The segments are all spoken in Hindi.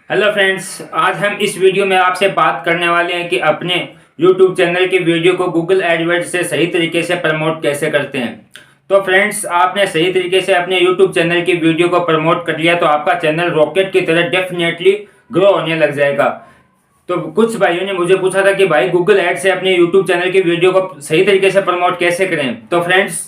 हेलो फ्रेंड्स, आज हम इस वीडियो में आपसे बात करने वाले हैं कि अपने यूट्यूब चैनल की वीडियो को गूगल एडवर्ड्स से सही तरीके से प्रमोट कैसे करते हैं। तो फ्रेंड्स, आपने सही तरीके से अपने यूट्यूब चैनल की वीडियो को प्रमोट कर लिया तो आपका चैनल रॉकेट की तरह डेफिनेटली ग्रो होने लग जाएगा। तो कुछ भाइयों ने मुझे पूछा था कि भाई गूगल एड से अपने यूट्यूब चैनल की वीडियो को सही तरीके से प्रमोट कैसे करें। तो फ्रेंड्स,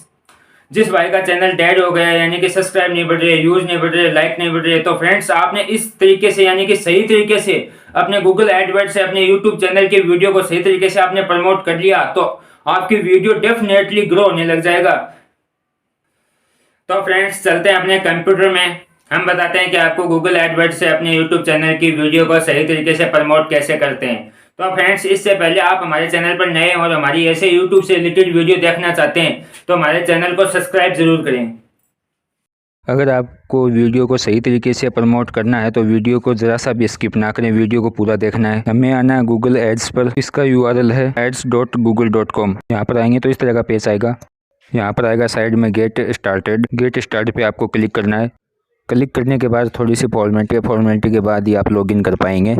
जिस भाई का चैनल डेड हो गया है, यानी कि सब्सक्राइब नहीं बढ़ रहे, व्यूज नहीं बढ़ रहे, लाइक नहीं बढ़ रहे, तो फ्रेंड्स आपने इस तरीके से यानी कि सही तरीके से अपने गूगल एडवर्ड से अपने यूट्यूब चैनल की वीडियो को सही तरीके से आपने प्रमोट कर लिया तो आपकी वीडियो डेफिनेटली ग्रो होने लग जाएगा। तो फ्रेंड्स, चलते हैं अपने कंप्यूटर में, हम बताते हैं कि आपको गूगल एडवर्ड से अपने यूट्यूब चैनल की वीडियो को सही तरीके से प्रमोट कैसे करते हैं। तो फ्रेंड्स, इससे पहले आप हमारे चैनल पर नए और हमारी ऐसे यूट्यूब से रिलेटेड वीडियो देखना चाहते हैं तो हमारे चैनल को सब्सक्राइब जरूर करें। अगर आपको वीडियो को सही तरीके से प्रमोट करना है तो वीडियो को ज़रा सा भी स्किप ना करें, वीडियो को पूरा देखना है। हमें आना है गूगल एड्स पर। इसका URL है ads.google.com। यहाँ पर आएंगे तो इस तरह का पेज आएगा। यहाँ पर आएगा साइड में गेट स्टार्टेड। गेट स्टार्ट पे आपको क्लिक करना है। क्लिक करने के बाद थोड़ी सी फॉर्मेलिटी के बाद ही आप लॉगिन कर पाएंगे।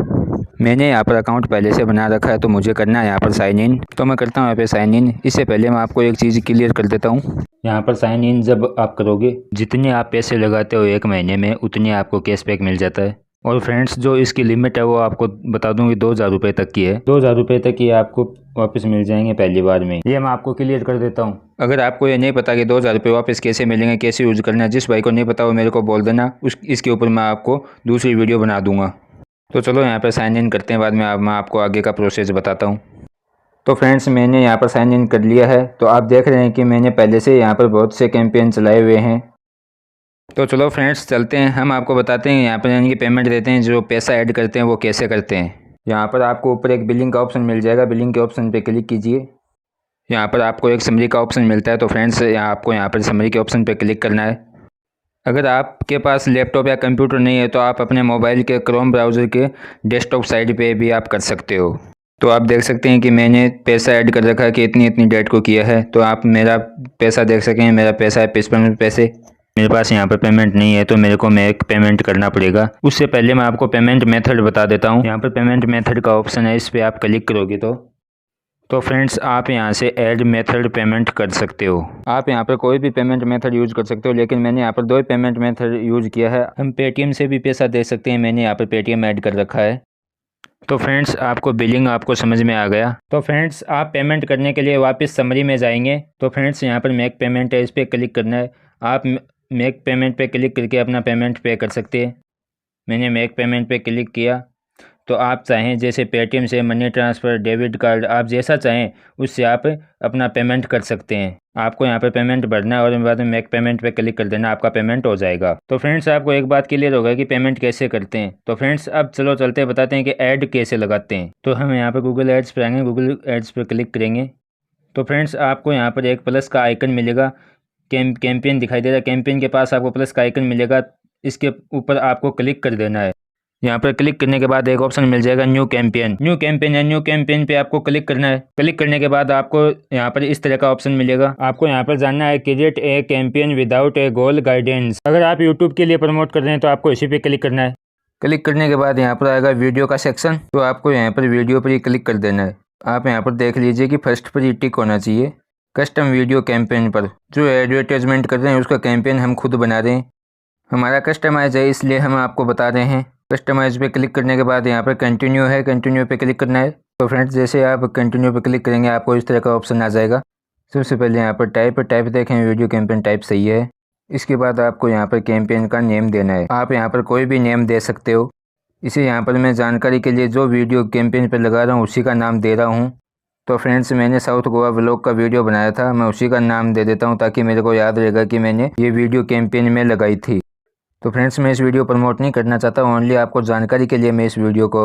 मैंने यहाँ पर अकाउंट पहले से बना रखा है तो मुझे करना है यहाँ पर साइन इन। तो मैं करता हूँ यहाँ पे साइन इन। इससे पहले मैं आपको एक चीज़ क्लियर कर देता हूँ। यहाँ पर साइन इन जब आप करोगे, जितने आप पैसे लगाते हो एक महीने में उतने आपको कैशबैक मिल जाता है। और फ्रेंड्स, जो इसकी लिमिट है वो आपको बता दूँ कि 2000 रुपये तक की है। 2000 रुपये तक की आपको वापस मिल जाएंगे पहली बार में। ये मैं आपको क्लियर कर देता हूँ। अगर आपको ये नहीं पता कि 2000 रुपये वापस कैसे मिलेंगे, कैसे यूज़ करना है, जिस भाई को नहीं पता वो मेरे को बोल देना, इसके ऊपर मैं आपको दूसरी वीडियो बना दूंगा। तो चलो यहाँ पर साइन इन करते हैं, बाद में मैं आपको आगे का प्रोसेस बताता हूँ। तो फ्रेंड्स, मैंने यहाँ पर साइन इन कर लिया है। तो आप देख रहे हैं कि मैंने पहले से यहाँ पर बहुत से कैंपेन चलाए हुए हैं। तो चलो फ्रेंड्स, चलते हैं, हम आपको बताते हैं यहाँ पर यानी कि पेमेंट देते हैं, जो पैसा ऐड करते हैं वो कैसे करते हैं। यहाँ पर आपको ऊपर एक बिलिंग का ऑप्शन मिल जाएगा। बिलिंग के ऑप्शन पे क्लिक कीजिए। यहाँ पर आपको एक समरी का ऑप्शन मिलता है। तो फ्रेंड्स, आपको यहाँ पर समरी के ऑप्शन पे क्लिक करना है। अगर आपके पास लैपटॉप या कंप्यूटर नहीं है तो आप अपने मोबाइल के क्रोम ब्राउज़र के डेस्कटॉप साइट पे भी आप कर सकते हो। तो आप देख सकते हैं कि मैंने पैसा ऐड कर रखा है कि इतनी डेट को किया है। तो आप मेरा पैसा देख सकें, मेरा पैसा है 55 पैसे। मेरे पास यहाँ पर पेमेंट नहीं है तो मेरे को एक पेमेंट करना पड़ेगा। उससे पहले मैं आपको पेमेंट मेथड बता देता हूँ। यहाँ पर पेमेंट मेथड का ऑप्शन है, इस पर आप क्लिक करोगे तो फ्रेंड्स आप यहाँ से ऐड मेथड पेमेंट कर सकते हो। आप यहाँ पर कोई भी पेमेंट मेथड यूज़ कर सकते हो, लेकिन मैंने यहाँ पर 2 पेमेंट मेथड यूज़ किया है। हम पेटीएम से भी पैसा दे सकते हैं, मैंने यहाँ पर पेटीएम ऐड कर रखा है। तो फ्रेंड्स, आपको बिलिंग आपको समझ में आ गया। तो फ्रेंड्स, आप पेमेंट करने के लिए वापस समरी में जाएंगे। तो फ्रेंड्स, यहाँ पर मेक पेमेंट है, इस पर क्लिक करना है। आप मेक पेमेंट पे क्लिक करके अपना पेमेंट पे कर सकते हैं। मैंने मेक पेमेंट पे क्लिक किया। तो आप चाहें जैसे पेटीएम से, मनी ट्रांसफ़र, डेबिट कार्ड, आप जैसा चाहें उससे आप अपना पेमेंट कर सकते हैं। आपको यहाँ पे पेमेंट भरना है और बाद में मेक पेमेंट पे क्लिक कर देना, आपका पेमेंट हो जाएगा। तो फ्रेंड्स, आपको एक बात क्लियर होगा कि पेमेंट कैसे करते हैं। तो फ्रेंड्स, अब चलो चलते बताते हैं कि ऐड कैसे लगाते हैं। तो हम यहाँ पर गूगल एड्स पर आएंगे, गूगल एड्स पर क्लिक करेंगे। तो फ्रेंड्स, आपको यहाँ पर एक प्लस का आइकन मिलेगा, कैंपेन दिखाई दे रहा है। कैंपेन के पास आपको प्लस का आइकन मिलेगा, इसके ऊपर आपको क्लिक कर देना है। यहाँ पर क्लिक करने के बाद एक ऑप्शन मिल जाएगा न्यू कैंपेन। न्यू कैंपेन है, न्यू कैंपेन पे आपको क्लिक करना है। क्लिक करने के बाद आपको यहाँ पर इस तरह का ऑप्शन मिलेगा। आपको यहाँ पर जानना है create a campaign without A goal guidance. अगर आप यूट्यूब के लिए प्रमोट कर रहे हैं तो आपको इसी पे क्लिक करना है। क्लिक करने के बाद यहाँ पर आएगा वीडियो का सेक्शन। तो आपको यहाँ पर वीडियो पर ही क्लिक कर देना है। आप यहाँ पर देख लीजिए कि फर्स्ट पर ही टिक होना चाहिए कस्टम वीडियो कैंपेन पर। जो एडवर्टाइजमेंट कर रहे हैं उसका कैंपेन हम खुद बना रहे हैं, हमारा कस्टमाइज है, इसलिए हम आपको बता रहे हैं। कस्टमाइज पे क्लिक करने के बाद यहाँ पर कंटिन्यू है, कंटिन्यू पे क्लिक करना है। तो फ्रेंड्स, जैसे आप कंटिन्यू पे क्लिक करेंगे आपको इस तरह का ऑप्शन आ जाएगा। सबसे पहले यहाँ पर टाइप देखें, वीडियो कैंपेन टाइप सही है। इसके बाद आपको यहाँ पर कैंपेन का नेम देना है। आप यहाँ पर कोई भी नेम दे सकते हो। इसे यहाँ पर मैं जानकारी के लिए जो वीडियो कैंपेन पर लगा रहा हूँ उसी का नाम दे रहा हूँ। तो फ्रेंड्स, मैंने साउथ गोवा व्लॉग का वीडियो बनाया था, मैं उसी का नाम दे देता हूँ ताकि मेरे को याद रहेगा कि मैंने ये वीडियो कैंपेन में लगाई थी। तो फ्रेंड्स, मैं इस वीडियो प्रमोट नहीं करना चाहता हूँ, ओनली आपको जानकारी के लिए मैं इस वीडियो को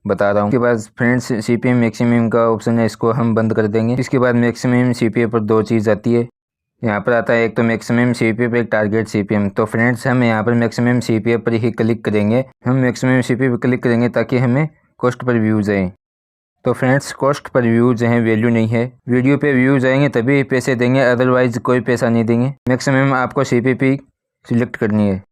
बता रहा हूँ। इसके बाद फ्रेंड्स, CPM मैक्सिमम का ऑप्शन है, इसको हम बंद कर देंगे। इसके बाद मैक्सिमम CPM पर 2 चीज़ आती है। यहाँ पर आता है एक तो मैक्सिमम CPM एक टारगेट CPM। तो फ्रेंड्स, हम यहाँ पर मैक्सिमम CPM पर ही क्लिक करेंगे। हम मैक्सिमम CPM पर क्लिक करेंगे ताकि हमें कॉस्ट पर व्यूज़ आए। तो फ्रेंड्स, कॉस्ट पर व्यूज़ हैं, वैल्यू नहीं है। वीडियो पे व्यूज़ आएंगे तभी पैसे देंगे, अदरवाइज़ कोई पैसा नहीं देंगे। मैक्सिमम आपको CPM सिलेक्ट करनी है।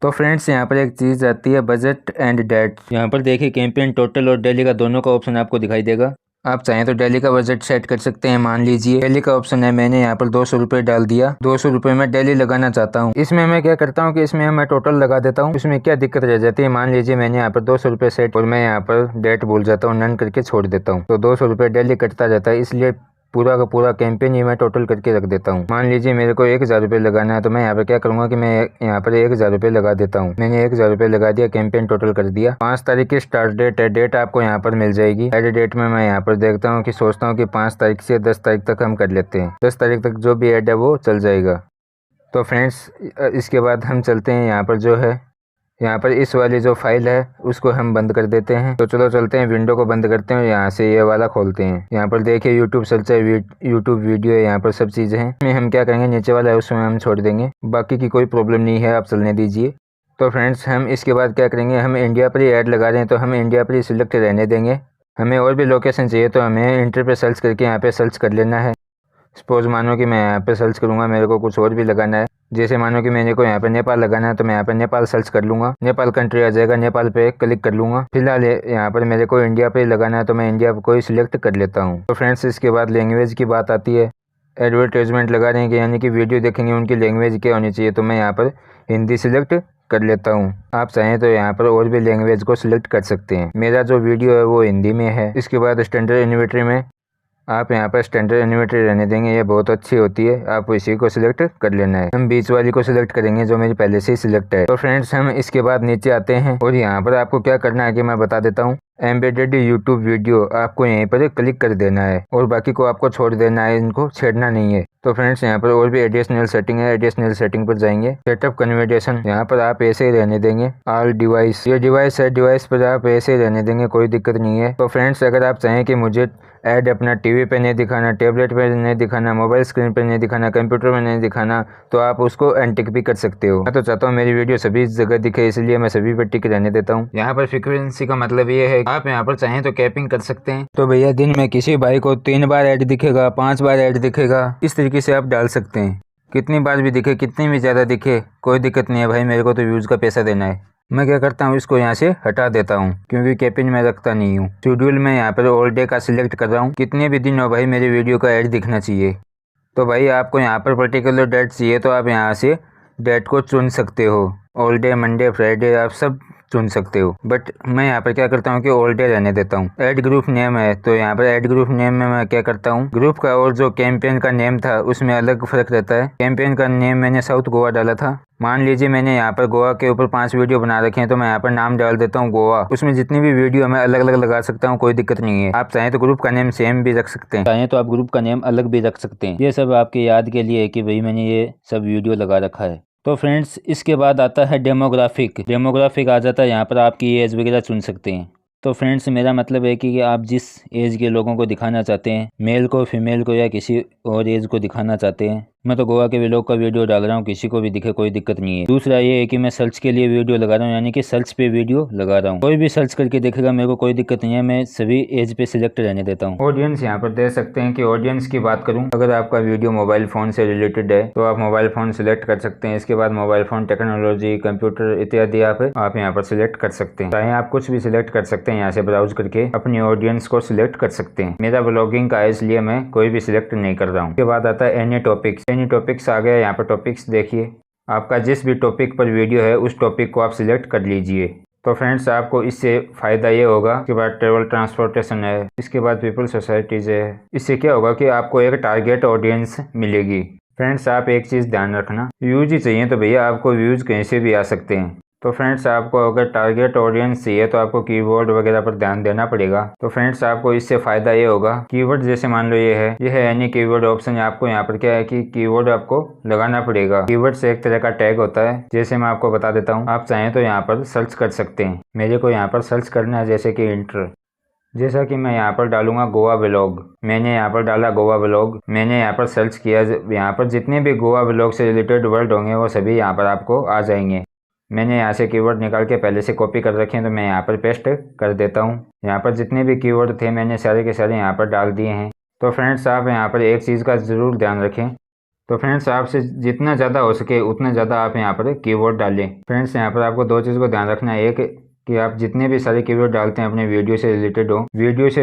तो फ्रेंड्स यहाँ पर एक चीज़ आती है बजट एंड डेट। यहाँ पर देखिए कैंपेन टोटल और डेली का दोनों का ऑप्शन आपको दिखाई देगा। आप चाहें तो डेली का बजट सेट कर सकते हैं। मान लीजिए डेली का ऑप्शन है, मैंने यहाँ पर 200 रुपये डाल दिया। 200 रुपये में डेली लगाना चाहता हूँ। इसमें मैं क्या करता हूँ कि इसमें मैं टोटल लगा देता हूँ। इसमें क्या दिक्कत रह जाती है, मान लीजिए मैंने यहाँ पर 200 रुपये सेट और मैं यहाँ पर डेट भूल जाता हूँ, नन करके छोड़ देता हूँ, तो 200 रुपये डेली कटता जाता है। इसलिए पूरा का पूरा कैंपेन ही मैं टोटल करके रख देता हूँ। मान लीजिए मेरे को 1000 रुपये लगाना है, तो मैं यहाँ पर क्या करूँगा कि मैं यहाँ पर 1000 रुपये लगा देता हूँ। मैंने 1000 रुपये लगा दिया, कैंपेन टोटल कर दिया। 5 तारीख की स्टार्ट डेट है, डेट आपको यहाँ पर मिल जाएगी। एड डेट में मैं यहाँ पर देखता हूँ कि सोचता हूँ कि 5 तारीख से 10 तारीख तक हम कर लेते हैं। 10 तारीख तक जो भी एड है वो चल जाएगा। तो फ्रेंड्स इसके बाद हम चलते हैं यहाँ पर जो है, यहाँ पर इस वाली जो फाइल है उसको हम बंद कर देते हैं। तो चलो चलते हैं, विंडो को बंद करते हैं, यहाँ से ये वाला खोलते हैं। यहाँ पर देखिए यूट्यूब सर्च है, यूट्यूब वीडियो है, यहाँ पर सब चीज़ें हैं। इसमें हम क्या करेंगे, नीचे वाला है उसमें हम छोड़ देंगे, बाकी की कोई प्रॉब्लम नहीं है, आप चलने दीजिए। तो फ्रेंड्स हम इसके बाद क्या करेंगे, हम इंडिया पर ही ऐड लगा रहे हैं तो हम इंडिया पर ही सिलेक्ट रहने देंगे। हमें और भी लोकेशन चाहिए तो हमें इंटर पर सर्च करके यहाँ पर सर्च कर लेना है। सपोज मानो कि मैं यहाँ पे सर्च करूँगा, मेरे को कुछ और भी लगाना है, जैसे मानो कि मेरे को यहाँ पे नेपाल लगाना है, तो मैं यहाँ पे नेपाल सर्च कर लूँगा, नेपाल कंट्री आ जाएगा, नेपाल पे क्लिक कर लूँगा। फिलहाल यहाँ पर मेरे को इंडिया पे लगाना है तो मैं इंडिया को ही सिलेक्ट कर लेता हूँ। तो फ्रेंड्स इसके बाद लैंग्वेज की बात आती है। एडवर्टाइजमेंट लगा रहे हैं कि यानी कि वीडियो देखेंगे उनकी लैंग्वेज क्या होनी चाहिए, तो मैं यहाँ पर हिंदी सिलेक्ट कर लेता हूँ। आप चाहें तो यहाँ पर और भी लैंग्वेज को सिलेक्ट कर सकते हैं। मेरा जो वीडियो है वो हिंदी में है। इसके बाद स्टैंडर्ड इन्वेंट्री में आप यहाँ पर स्टैंडर्ड इन्वेंट्री रहने देंगे, ये बहुत अच्छी होती है, आप इसी को सिलेक्ट कर लेना है। हम बीच वाली को सिलेक्ट करेंगे जो मेरी पहले से ही सिलेक्ट है। तो फ्रेंड्स हम इसके बाद नीचे आते हैं और यहाँ पर आपको क्या करना है कि मैं बता देता हूँ। एम्बेडेड यूट्यूब वीडियो आपको यहीं पर क्लिक कर देना है और बाकी को आपको छोड़ देना है, इनको छेड़ना नहीं है। तो फ्रेंड्स यहाँ पर और भी एडिशनल सेटिंग है, एडिशनल सेटिंग पर जाएंगे। सेटअप कन्वर्जेशन यहाँ पर आप ऐसे ही रहने देंगे। ऑल डिवाइस, ये डिवाइस है, डिवाइस पर आप ऐसे ही रहने देंगे, कोई दिक्कत नहीं है। तो फ्रेंड्स अगर आप चाहें कि मुझे ऐड अपना टीवी पे नहीं दिखाना, टैबलेट पे नहीं दिखाना, मोबाइल स्क्रीन पे नहीं दिखाना, कंप्यूटर में नहीं दिखाना, तो आप उसको अनटिक भी कर सकते हो। मैं तो चाहता हूँ मेरी वीडियो सभी जगह दिखे, इसलिए मैं सभी पे टिक रहने देता हूँ। यहाँ पर फ्रीक्वेंसी का मतलब ये है आप यहाँ पर चाहें तो कैपिंग कर सकते हैं। तो भैया दिन में किसी भाई को 3 बार ऐड दिखेगा, 5 बार ऐड दिखेगा, इस तरीके से आप डाल सकते हैं। कितनी बार भी दिखे, कितनी भी ज़्यादा दिखे, कोई दिक्कत नहीं है भाई, मेरे को तो व्यूज़ का पैसा देना है। मैं क्या करता हूँ, इसको यहाँ से हटा देता हूँ क्योंकि कैपिंग में रखता नहीं हूँ। शेड्यूल में यहाँ पर ऑल डे का सिलेक्ट कर रहा हूँ, कितने भी दिन हो भाई मेरी वीडियो का ऐड दिखना चाहिए। तो भाई आपको यहाँ पर पर्टिकुलर डेट चाहिए तो आप यहाँ से डेट को चुन सकते हो, ऑल डे, मंडे, फ्राइडे, आप सब चुन सकते हो। बट मैं यहाँ पर क्या करता हूँ कि ऑल डे रहने देता हूँ। ऐड ग्रुप नेम है तो यहाँ पर ऐड ग्रुप नेम में मैं क्या करता हूँ, ग्रुप का और जो कैंपेन का नेम था उसमें अलग फर्क रहता है। कैंपेन का नेम मैंने साउथ गोवा डाला था। मान लीजिए मैंने यहाँ पर गोवा के ऊपर 5 वीडियो बना रखे हैं तो मैं यहाँ पर नाम डाल देता हूँ गोवा। उसमें जितनी भी वीडियो मैं अलग अलग लगा सकता हूँ, कोई दिक्कत नहीं है। आप चाहें तो ग्रुप का नेम सेम भी रख सकते हैं, चाहें तो आप ग्रुप का नेम अलग भी रख सकते हैं। ये सब आपके याद के लिए है कि भाई मैंने ये सब वीडियो लगा रखा है। तो फ्रेंड्स इसके बाद आता है डेमोग्राफिक। डेमोग्राफिक आ जाता है, यहाँ पर आपकी एज वगैरह चुन सकते हैं। तो फ्रेंड्स मेरा मतलब है कि आप जिस एज के लोगों को दिखाना चाहते हैं, मेल को, फीमेल को या किसी और एज को दिखाना चाहते हैं। मैं तो गोवा के व्लॉग का वीडियो डाल रहा हूँ, किसी को भी दिखे कोई दिक्कत नहीं है। दूसरा ये है कि मैं सर्च के लिए वीडियो लगा रहा हूँ, यानी कि सर्च पे वीडियो लगा रहा हूँ। कोई भी सर्च करके देखेगा, मेरे को कोई दिक्कत नहीं है, मैं सभी एज पे सिलेक्ट रहने देता हूँ। ऑडियंस यहाँ पर दे सकते हैं कि ऑडियंस की बात करूँ, अगर आपका वीडियो मोबाइल फ़ोन से रिलेटेड है तो आप मोबाइल फ़ोन सिलेक्ट कर सकते हैं। इसके बाद मोबाइल फ़ोन टेक्नोलॉजी, कंप्यूटर इत्यादि आप यहाँ पर सिलेक्ट कर सकते हैं। चाहे आप कुछ भी सिलेक्ट कर सकते हैं, यहाँ से ब्राउज करके अपनी ऑडियंस को सिलेक्ट कर सकते हैं। मेरा ब्लॉगिंग का है इसलिए मैं कोई भी सिलेक्ट नहीं कर रहा हूँ। उसके बाद आता है एनी टॉपिक्स। एनी टॉपिक्स आ गया, यहाँ पर टॉपिक्स देखिए, आपका जिस भी टॉपिक पर वीडियो है उस टॉपिक को आप सिलेक्ट कर लीजिए। तो फ्रेंड्स आपको इससे फ़ायदा ये होगा। इसके बाद ट्रेवल ट्रांसपोर्टेशन है, इसके बाद पीपल सोसाइटीज़ है। इससे क्या होगा कि आपको एक टारगेट ऑडियंस मिलेगी। फ्रेंड्स आप एक चीज़ ध्यान रखना, व्यूज़ ही चाहिए तो भैया आपको व्यूज़ कहीं से भी आ सकते हैं। तो फ्रेंड्स आपको अगर टारगेट ऑडियंस चाहिए तो आपको कीवर्ड वगैरह पर ध्यान देना पड़ेगा। तो फ्रेंड्स आपको इससे फ़ायदा ये होगा, कीवर्ड जैसे मान लो ये है एनी कीवर्ड ऑप्शन। आपको यहाँ पर क्या है कि कीवर्ड आपको लगाना पड़ेगा। कीवर्ड से एक तरह का टैग होता है, जैसे मैं आपको बता देता हूँ। आप चाहें तो यहाँ पर सर्च कर सकते हैं। मेरे को यहाँ पर सर्च करना है जैसे कि इंटर, जैसा कि मैं यहाँ पर डालूंगा गोवा व्लॉग। मैंने यहाँ पर डाला गोवा व्लॉग, मैंने यहाँ पर सर्च किया। यहाँ पर जितने भी गोवा व्लॉग से रिलेटेड वर्ड होंगे वो सभी यहाँ पर आपको आ जाएंगे। मैंने यहाँ से कीवर्ड निकाल के पहले से कॉपी कर रखे हैं तो मैं यहाँ पर पेस्ट कर देता हूँ। यहाँ पर जितने भी कीवर्ड थे मैंने सारे के सारे यहाँ पर डाल दिए हैं। तो फ्रेंड्स आप यहाँ पर एक चीज़ का ज़रूर ध्यान रखें, तो फ्रेंड्स आपसे जितना ज़्यादा हो सके उतना ज़्यादा आप यहाँ पर कीवर्ड डालें। फ्रेंड्स यहाँ पर आपको दो चीज़ को ध्यान रखना है, एक कि आप जितने भी सारे कीवर्ड डालते हैं अपने वीडियो से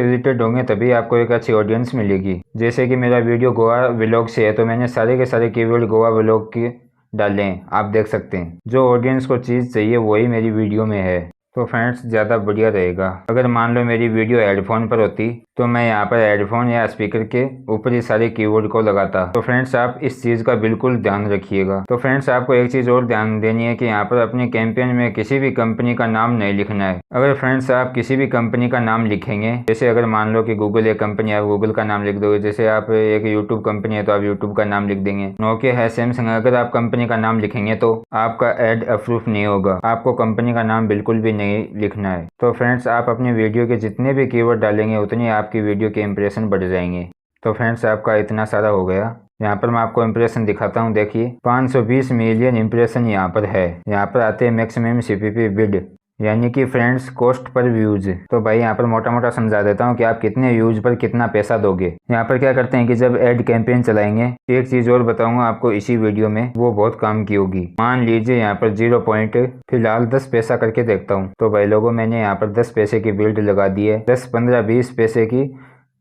रिलेटेड होंगे तभी आपको एक अच्छी ऑडियंस मिलेगी। जैसे कि मेरा वीडियो गोवा व्लॉग से है तो मैंने सारे के सारे कीवर्ड गोवा व्लॉग के डाले हैं, आप देख सकते हैं। जो ऑडियंस को चीज़ चाहिए वही मेरी वीडियो में है, तो फ्रेंड्स ज़्यादा बढ़िया रहेगा। अगर मान लो मेरी वीडियो हेडफोन पर होती तो मैं यहाँ पर हेडफोन या स्पीकर के ऊपर ही सारे कीवर्ड को लगाता। तो फ्रेंड्स आप इस चीज़ का बिल्कुल ध्यान रखिएगा। तो फ्रेंड्स आपको एक चीज़ और ध्यान देनी है कि यहाँ पर अपने कैंपेन में किसी भी कंपनी का नाम नहीं लिखना है। अगर फ्रेंड्स आप किसी भी कंपनी का नाम लिखेंगे, जैसे अगर मान लो कि गूगल एक कंपनी है, आप गूगल का नाम लिख दोगे। जैसे आप एक यूट्यूब कंपनी है तो आप यूट्यूब का नाम लिख देंगे। नोकिया है, सैमसंग, अगर आप कंपनी का नाम लिखेंगे तो आपका एड अप्रूव नहीं होगा। आपको कंपनी का नाम बिल्कुल भी नहीं लिखना है। तो फ्रेंड्स आप अपनी वीडियो के जितने भी कीवर्ड डालेंगे उतनी आपकी वीडियो के इंप्रेशन बढ़ जाएंगे। तो फ्रेंड्स आपका इतना सारा हो गया। यहाँ पर मैं आपको इंप्रेशन दिखाता हूँ। देखिए 520 मिलियन इंप्रेशन यहाँ पर है। यहाँ पर आते हैं मैक्सिमम सीपीपी बिड, यानी कि फ्रेंड्स कॉस्ट पर व्यूज। तो भाई यहाँ पर मोटा मोटा समझा देता हूँ कि आप कितने व्यूज पर कितना पैसा दोगे। यहाँ पर क्या करते हैं कि जब एड कैंपेन चलाएंगे, एक चीज और बताऊंगा आपको इसी वीडियो में, वो बहुत काम की होगी। मान लीजिए यहाँ पर 0 पॉइंट फिलहाल 10 पैसा करके देखता हूँ। तो भाई लोगों मैंने यहाँ पर 10 पैसे की बिल्ड लगा दी है। 10, 15, 20 पैसे की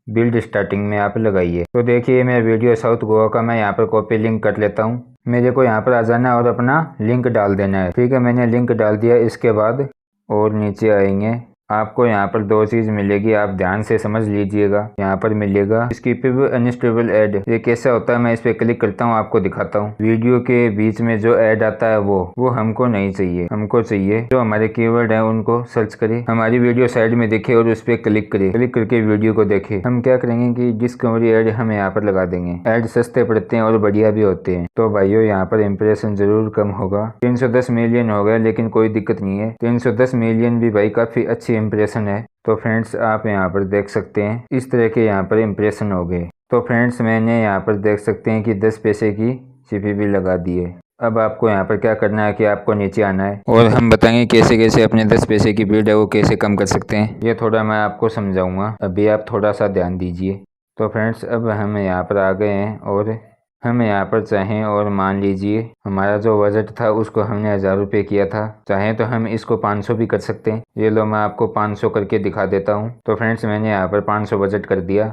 बिल्ड स्टार्टिंग में आप लगाइए। तो देखिए मेरा वीडियो साउथ गोवा का, मैं यहाँ पर कॉपी लिंक कर लेता हूँ। मेरे को यहाँ पर आ जाना है और अपना लिंक डाल देना है। ठीक है, मैंने लिंक डाल दिया। इसके बाद और नीचे आएंगे, आपको यहाँ पर दो चीज़ मिलेगी, आप ध्यान से समझ लीजिएगा। यहाँ पर मिलेगा स्किपेबल अनस्टेबल ऐड। ये कैसा होता है, मैं इस पर क्लिक करता हूँ, आपको दिखाता हूँ। वीडियो के बीच में जो ऐड आता है वो हमको नहीं चाहिए। हमको चाहिए जो हमारे कीवर्ड है उनको सर्च करे, हमारी वीडियो साइड में दिखे और उस पर क्लिक करे। क्लिक करके वीडियो को देखे। हम क्या करेंगे कि डिस्कवरी ऐड हम यहाँ पर लगा देंगे। ऐड सस्ते पड़ते हैं और बढ़िया भी होते हैं। तो भाइयों यहाँ पर इम्प्रेशन जरूर कम होगा। 310 मिलियन हो गया, लेकिन कोई दिक्कत नहीं है। 310 मिलियन भी भाई काफी अच्छी इंप्रेशन है। तो फ्रेंड्स आप यहाँ पर देख सकते हैं इस तरह के यहाँ पर इंप्रेशन हो गए। तो फ्रेंड्स मैंने यहाँ पर देख सकते हैं कि 10 पैसे की सीपीपी लगा दी है। अब आपको यहाँ पर क्या करना है कि आपको नीचे आना है और हम बताएंगे कैसे कैसे अपने 10 पैसे की बिल्ड है वो कैसे कम कर सकते हैं। ये थोड़ा मैं आपको समझाऊंगा, अभी आप थोड़ा सा ध्यान दीजिए। तो फ्रेंड्स अब हम यहाँ पर आ गए हैं और हम यहाँ पर चाहें और मान लीजिए हमारा जो बजट था उसको हमने 1000 रुपये किया था, चाहें तो हम इसको 500 भी कर सकते हैं। ये लो मैं आपको 500 करके दिखा देता हूँ। तो फ्रेंड्स मैंने यहाँ पर 500 बजट कर दिया।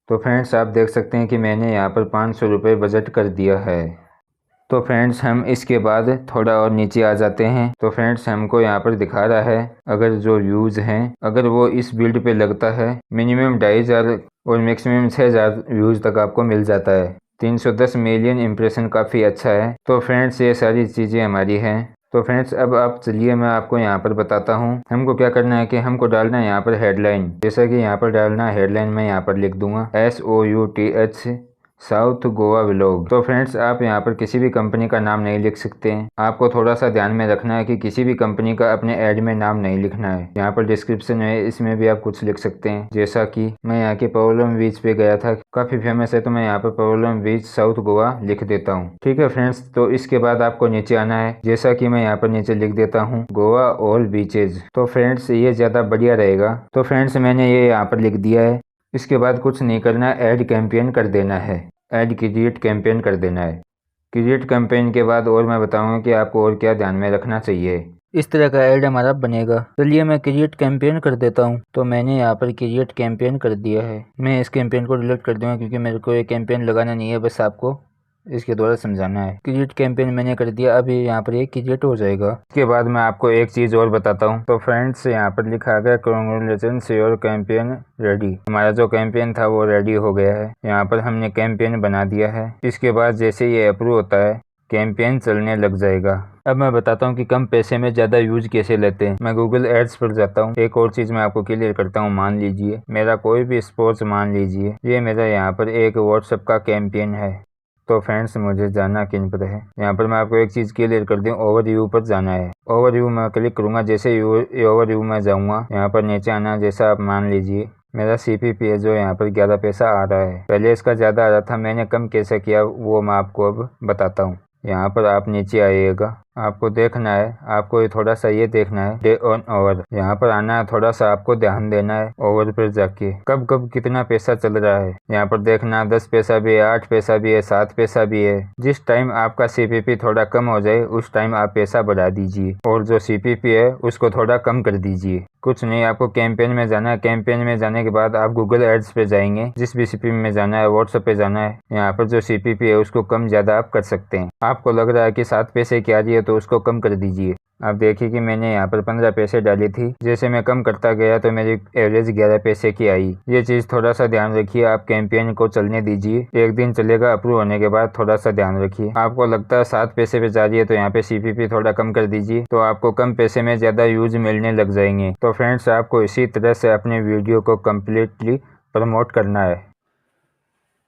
तो फ्रेंड्स आप देख सकते हैं कि मैंने यहाँ पर 500 रुपये बजट कर दिया है। तो फ्रेंड्स हम इसके बाद थोड़ा और नीचे आ जाते हैं। तो फ्रेंड्स हमको यहाँ पर दिखा रहा है अगर जो व्यूज़ हैं अगर वो इस बिल्ड पे लगता है मिनिमम 2500 और मैक्सिमम 6000 व्यूज़ तक आपको मिल जाता है। 310 मिलियन इंप्रेशन काफ़ी अच्छा है। तो फ्रेंड्स ये सारी चीज़ें हमारी हैं। तो फ्रेंड्स अब आप चलिए मैं आपको यहाँ पर बताता हूँ हमको क्या करना है कि हमको डालना है यहाँ पर हेडलाइन। जैसा कि यहाँ पर डालना है हेडलाइन, मैं यहाँ पर लिख दूंगा SOUTH साउथ गोवा व्लॉग। तो फ्रेंड्स आप यहाँ पर किसी भी कंपनी का नाम नहीं लिख सकते हैं। आपको थोड़ा सा ध्यान में रखना है कि किसी भी कंपनी का अपने ऐड में नाम नहीं लिखना है। यहाँ पर डिस्क्रिप्शन है, इसमें भी आप कुछ लिख सकते हैं। जैसा कि मैं यहाँ के प्रॉब्लम बीच पे गया था, काफ़ी फेमस है, तो मैं यहाँ पर प्रॉब्लम बीच साउथ गोवा लिख देता हूँ। ठीक है फ्रेंड्स, तो इसके बाद आपको नीचे आना है। जैसा कि मैं यहाँ पर नीचे लिख देता हूँ गोवा ऑल बीचेज। तो फ्रेंड्स ये ज़्यादा बढ़िया रहेगा। तो फ्रेंड्स मैंने ये यहाँ पर लिख दिया है। इसके बाद कुछ नहीं करना, ऐड कैंपेन कर देना है। ऐड क्रिएट कैंपेन कर देना है। क्रिएट कैंपेन के बाद और मैं बताऊंगा कि आपको और क्या ध्यान में रखना चाहिए। इस तरह का ऐड हमारा बनेगा। चलिए मैं क्रिएट कैंपेन कर देता हूं। तो मैंने यहाँ पर क्रिएट कैंपेन कर दिया है। मैं इस कैंपेन को डिलीट कर दूंगा क्योंकि मेरे को ये कैंपेन लगाना नहीं है, बस आपको इसके द्वारा समझाना है। क्रिएट कैंपेन मैंने कर दिया, अभी यहाँ पर ये क्रिएट हो जाएगा। इसके बाद मैं आपको एक चीज़ और बताता हूँ। तो फ्रेंड्स यहाँ पर लिखा गया कांग्रेचुलेशंस योर कैंपेन रेडी। हमारा जो कैंपेन था वो रेडी हो गया है। यहाँ पर हमने कैंपेन बना दिया है। इसके बाद जैसे ये अप्रूव होता है कैंपेन चलने लग जाएगा। अब मैं बताता हूँ कि कम पैसे में ज़्यादा यूज कैसे लेते हैं। मैं गूगल एड्स पर जाता हूँ। एक और चीज़ मैं आपको क्लियर करता हूँ। मान लीजिए मेरा कोई भी स्पोर्ट्स, मान लीजिए ये मेरा यहाँ पर एक व्हाट्सएप का कैंपेन है। तो फ्रेंड्स मुझे जाना किन पर है, यहाँ पर मैं आपको एक चीज़ क्लियर कर दूँ, ओवरव्यू पर जाना है। ओवरव्यू मैं क्लिक करूँगा। जैसे ओवरव्यू में जाऊँगा, यहाँ पर नीचे आना। जैसा आप मान लीजिए मेरा CPP है जो यहाँ पर 11 पैसा आ रहा है। पहले इसका ज़्यादा आ रहा था, मैंने कम कैसे किया वो मैं आपको अब बताता हूँ। यहाँ पर आप नीचे आइएगा। आपको देखना है, आपको ये थोड़ा सा ये देखना है डे ऑन ओवर, यहाँ पर आना है, थोड़ा सा आपको ध्यान देना है ओवर पर जाके कब कब कितना पैसा चल रहा है। यहाँ पर देखना 10 पैसा भी है, 8 पैसा भी है, 7 पैसा भी है। जिस टाइम आपका सीपीपी थोड़ा कम हो जाए उस टाइम आप पैसा बढ़ा दीजिए और जो सीपीपी है उसको थोड़ा कम कर दीजिए। कुछ नहीं, आपको कैंपेन में जाना है। कैंपेन में जाने के बाद आप गूगल एड्स पे जाएंगे, जिस भी सीपीपी में जाना है, व्हाट्सएप पे जाना है। यहाँ पर जो सीपीपी है उसको कम ज्यादा आप कर सकते हैं। आपको लग रहा है कि 7 पैसे की आ रही है तो उसको कम कर दीजिए। आप देखिए कि मैंने यहाँ पर 15 पैसे डाली थी, जैसे मैं कम करता गया तो मेरी एवरेज 11 पैसे की आई। ये चीज़ थोड़ा सा ध्यान रखिए। आप कैंपेन को चलने दीजिए, एक दिन चलेगा, अप्रूव होने के बाद थोड़ा सा ध्यान रखिए। आपको लगता है 7 पैसे पे जा रही है तो यहाँ पे सीपीपी थोड़ा कम कर दीजिए, तो आपको कम पैसे में ज़्यादा यूज मिलने लग जाएंगे। तो फ्रेंड्स, आपको इसी तरह से अपने वीडियो को कम्प्लीटली प्रमोट करना है।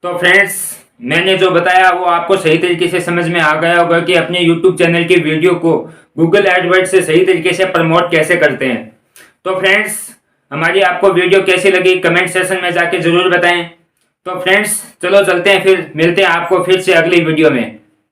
तो फ्रेंड्स, मैंने जो बताया वो आपको सही तरीके से समझ में आ गया होगा कि अपने YouTube चैनल की वीडियो को गूगल एडवर्ड से सही तरीके से प्रमोट कैसे करते हैं। तो फ्रेंड्स, हमारी आपको वीडियो कैसी लगी कमेंट सेक्शन में जाके ज़रूर बताएं। तो फ्रेंड्स, चलो चलते हैं, फिर मिलते हैं आपको फिर से अगली वीडियो में।